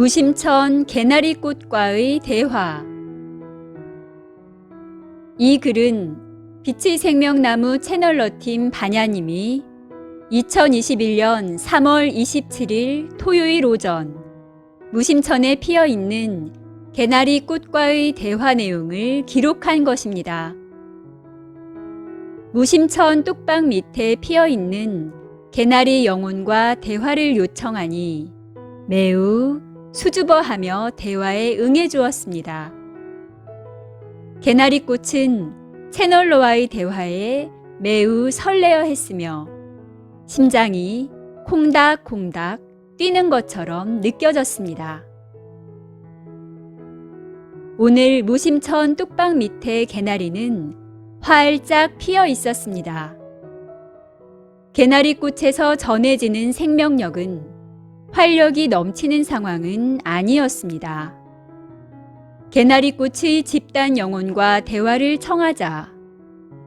무심천 개나리꽃과의 대화. 이 글은 빛의 생명나무 채널러팀 반야님이 2021년 3월 27일 토요일 오전 무심천에 피어있는 개나리꽃과의 대화 내용을 기록한 것입니다. 무심천 뚝방 밑에 피어있는 개나리 영혼과 대화를 요청하니 매우 수줍어하며 대화에 응해주었습니다. 개나리꽃은 채널러와의 대화에 매우 설레어 했으며 심장이 콩닥콩닥 뛰는 것처럼 느껴졌습니다. 오늘 무심천 뚝방 밑에 개나리는 활짝 피어 있었습니다. 개나리꽃에서 전해지는 생명력은 활력이 넘치는 상황은 아니었습니다. 개나리꽃의 집단 영혼과 대화를 청하자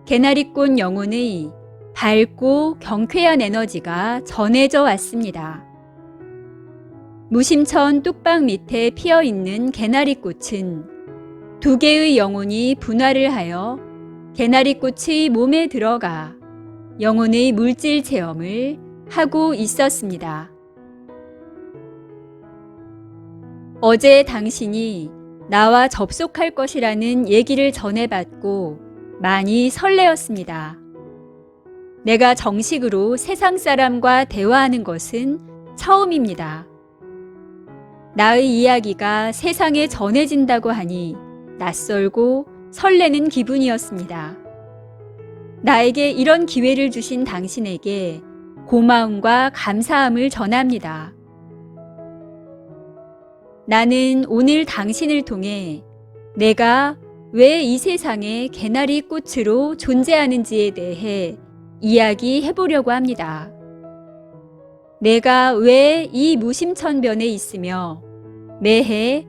개나리꽃 영혼의 밝고 경쾌한 에너지가 전해져 왔습니다. 무심천 뚝방 밑에 피어있는 개나리꽃은 두 개의 영혼이 분화를 하여 개나리꽃의 몸에 들어가 영혼의 물질 체험을 하고 있었습니다. 어제 당신이 나와 접속할 것이라는 얘기를 전해받고 많이 설레었습니다. 내가 정식으로 세상 사람과 대화하는 것은 처음입니다. 나의 이야기가 세상에 전해진다고 하니 낯설고 설레는 기분이었습니다. 나에게 이런 기회를 주신 당신에게 고마움과 감사함을 전합니다. 나는 오늘 당신을 통해 내가 왜 이 세상에 개나리 꽃으로 존재하는지에 대해 이야기해 보려고 합니다. 내가 왜 이 무심천변에 있으며 매해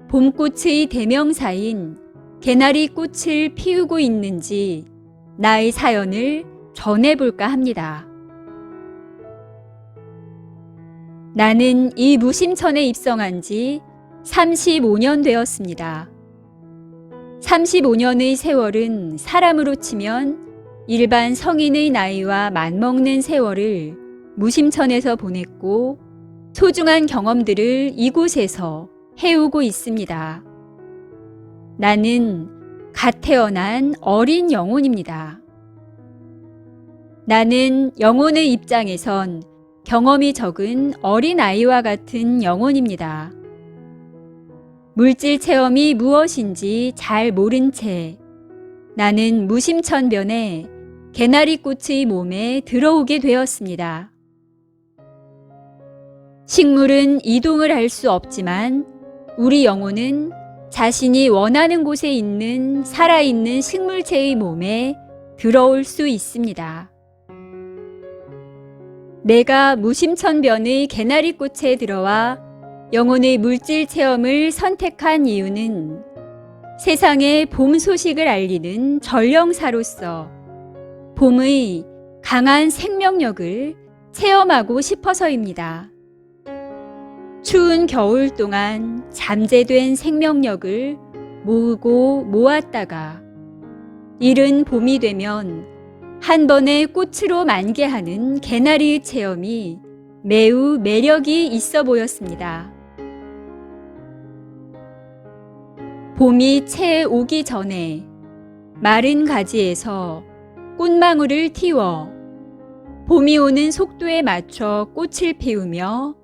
봄꽃의 대명사인 개나리 꽃을 피우고 있는지 나의 사연을 전해볼까 합니다. 나는 이 무심천에 입성한 지 35년 되었습니다. 35년의 세월은 사람으로 치면 일반 성인의 나이와 맞먹는 세월을 무심천에서 보냈고 소중한 경험들을 이곳에서 해오고 있습니다. 나는 갓 태어난 어린 영혼입니다. 나는 영혼의 입장에선 경험이 적은 어린아이와 같은 영혼입니다. 물질 체험이 무엇인지 잘 모른 채 나는 무심천변에 개나리꽃의 몸에 들어오게 되었습니다. 식물은 이동을 할 수 없지만 우리 영혼은 자신이 원하는 곳에 있는 살아있는 식물체의 몸에 들어올 수 있습니다. 내가 무심천변의 개나리꽃에 들어와 영혼의 물질 체험을 선택한 이유는 세상에 봄 소식을 알리는 전령사로서 봄의 강한 생명력을 체험하고 싶어서입니다. 추운 겨울 동안 잠재된 생명력을 모으고 모았다가 이른 봄이 되면 한 번에 꽃으로 만개하는 개나리의 체험이 매우 매력이 있어 보였습니다. 봄이 채 오기 전에 마른 가지에서 꽃망울을 틔워 봄이 오는 속도에 맞춰 꽃을 피우며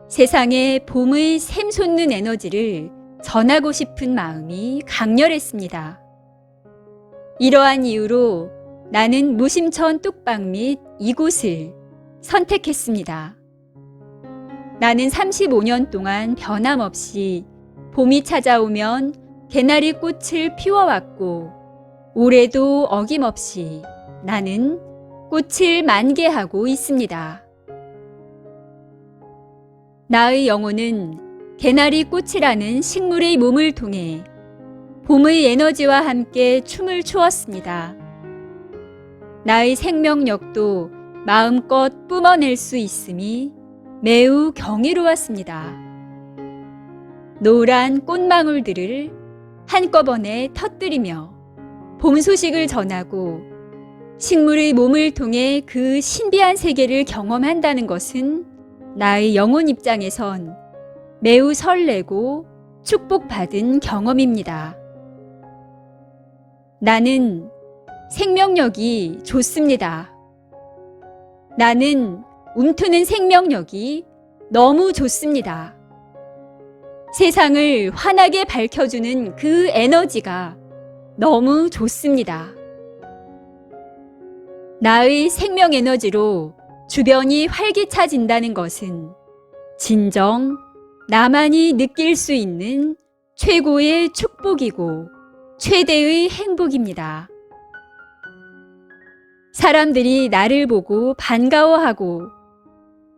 세상에 봄의 샘솟는 에너지를 전하고 싶은 마음이 강렬했습니다. 이러한 이유로 나는 무심천 뚝방 및 이곳을 선택했습니다. 나는 35년 동안 변함없이 봄이 찾아오면 개나리 꽃을 피워왔고 올해도 어김없이 나는 꽃을 만개하고 있습니다. 나의 영혼은 개나리 꽃이라는 식물의 몸을 통해 봄의 에너지와 함께 춤을 추었습니다. 나의 생명력도 마음껏 뿜어낼 수 있음이 매우 경이로웠습니다. 노란 꽃망울들을 한꺼번에 터뜨리며 봄 소식을 전하고 식물의 몸을 통해 그 신비한 세계를 경험한다는 것은 나의 영혼 입장에선 매우 설레고 축복받은 경험입니다. 나는 생명력이 좋습니다. 나는 움트는 생명력이 너무 좋습니다. 세상을 환하게 밝혀주는 그 에너지가 너무 좋습니다. 나의 생명 에너지로 주변이 활기차진다는 것은 진정 나만이 느낄 수 있는 최고의 축복이고 최대의 행복입니다. 사람들이 나를 보고 반가워하고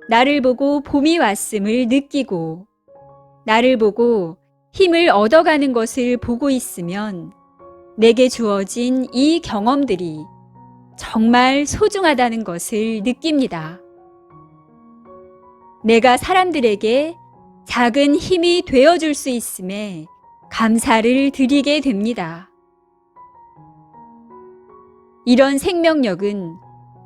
나를 보고 봄이 왔음을 느끼고 나를 보고 힘을 얻어가는 것을 보고 있으면 내게 주어진 이 경험들이 정말 소중하다는 것을 느낍니다. 내가 사람들에게 작은 힘이 되어줄 수 있음에 감사를 드리게 됩니다. 이런 생명력은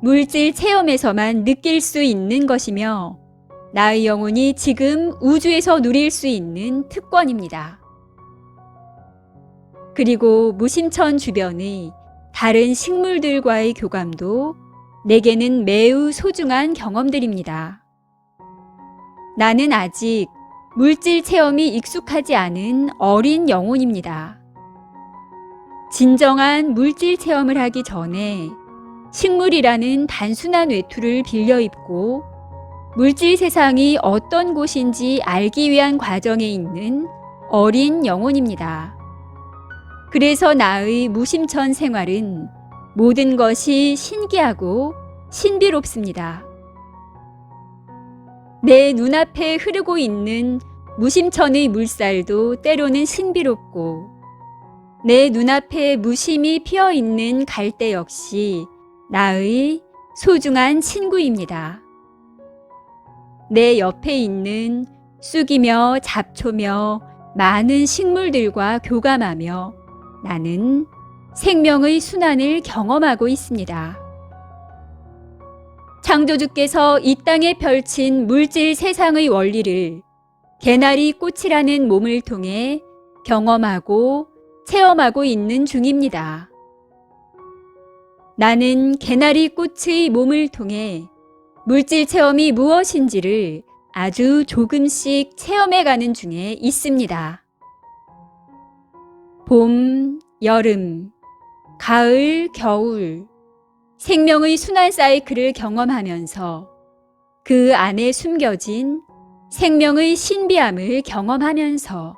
물질 체험에서만 느낄 수 있는 것이며 나의 영혼이 지금 우주에서 누릴 수 있는 특권입니다. 그리고 무심천 주변의 다른 식물들과의 교감도 내게는 매우 소중한 경험들입니다. 나는 아직 물질 체험이 익숙하지 않은 어린 영혼입니다. 진정한 물질 체험을 하기 전에 식물이라는 단순한 외투를 빌려 입고 물질 세상이 어떤 곳인지 알기 위한 과정에 있는 어린 영혼입니다. 그래서 나의 무심천 생활은 모든 것이 신기하고 신비롭습니다. 내 눈앞에 흐르고 있는 무심천의 물살도 때로는 신비롭고 내 눈앞에 무심히 피어있는 갈대 역시 나의 소중한 친구입니다. 내 옆에 있는 쑥이며 잡초며 많은 식물들과 교감하며 나는 생명의 순환을 경험하고 있습니다. 창조주께서 이 땅에 펼친 물질 세상의 원리를 개나리 꽃이라는 몸을 통해 경험하고 체험하고 있는 중입니다. 나는 개나리 꽃의 몸을 통해 물질 체험이 무엇인지를 아주 조금씩 체험해가는 중에 있습니다. 봄, 여름, 가을, 겨울, 생명의 순환 사이클을 경험하면서 그 안에 숨겨진 생명의 신비함을 경험하면서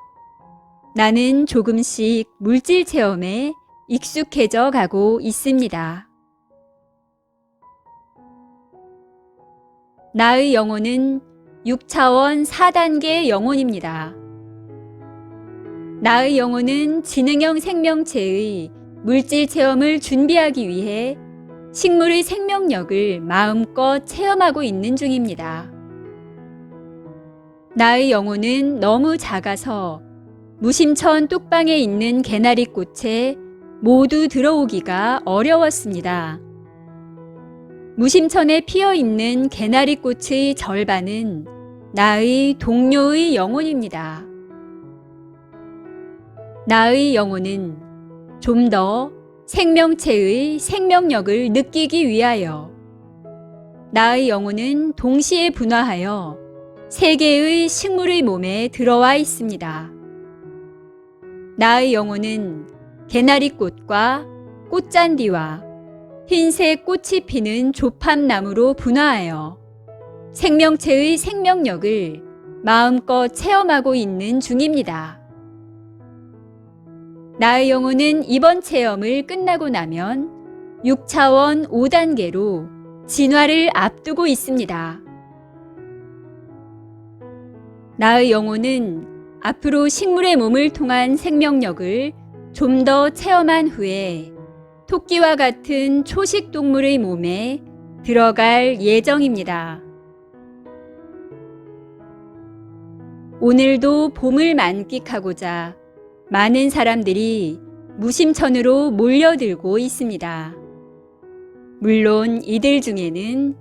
나는 조금씩 물질 체험에 익숙해져 가고 있습니다. 나의 영혼은 6차원 4단계 영혼입니다. 나의 영혼은 지능형 생명체의 물질 체험을 준비하기 위해 식물의 생명력을 마음껏 체험하고 있는 중입니다. 나의 영혼은 너무 작아서 무심천 뚝방에 있는 개나리 꽃에 모두 들어오기가 어려웠습니다. 무심천에 피어있는 개나리 꽃의 절반은 나의 동료의 영혼입니다. 나의 영혼은 좀 더 생명체의 생명력을 느끼기 위하여 나의 영혼은 동시에 분화하여 세 개의 식물의 몸에 들어와 있습니다. 나의 영혼은 개나리꽃과 꽃잔디와 흰색 꽃이 피는 조팝나무로 분화하여 생명체의 생명력을 마음껏 체험하고 있는 중입니다. 나의 영혼은 이번 체험을 끝나고 나면 6차원 5단계로 진화를 앞두고 있습니다. 나의 영혼은 앞으로 식물의 몸을 통한 생명력을 좀 더 체험한 후에 토끼와 같은 초식 동물의 몸에 들어갈 예정입니다. 오늘도 봄을 만끽하고자 많은 사람들이 무심천으로 몰려들고 있습니다. 물론 이들 중에는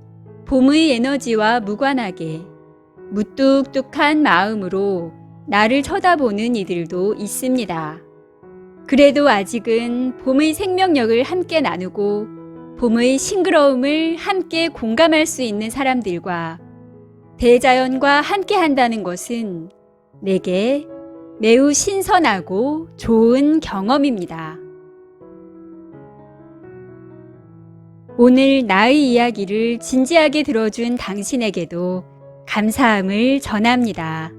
봄의 에너지와 무관하게 무뚝뚝한 마음으로 나를 쳐다보는 이들도 있습니다. 그래도 아직은 봄의 생명력을 함께 나누고 봄의 싱그러움을 함께 공감할 수 있는 사람들과 대자연과 함께 한다는 것은 내게 매우 신선하고 좋은 경험입니다. 오늘 나의 이야기를 진지하게 들어준 당신에게도 감사함을 전합니다.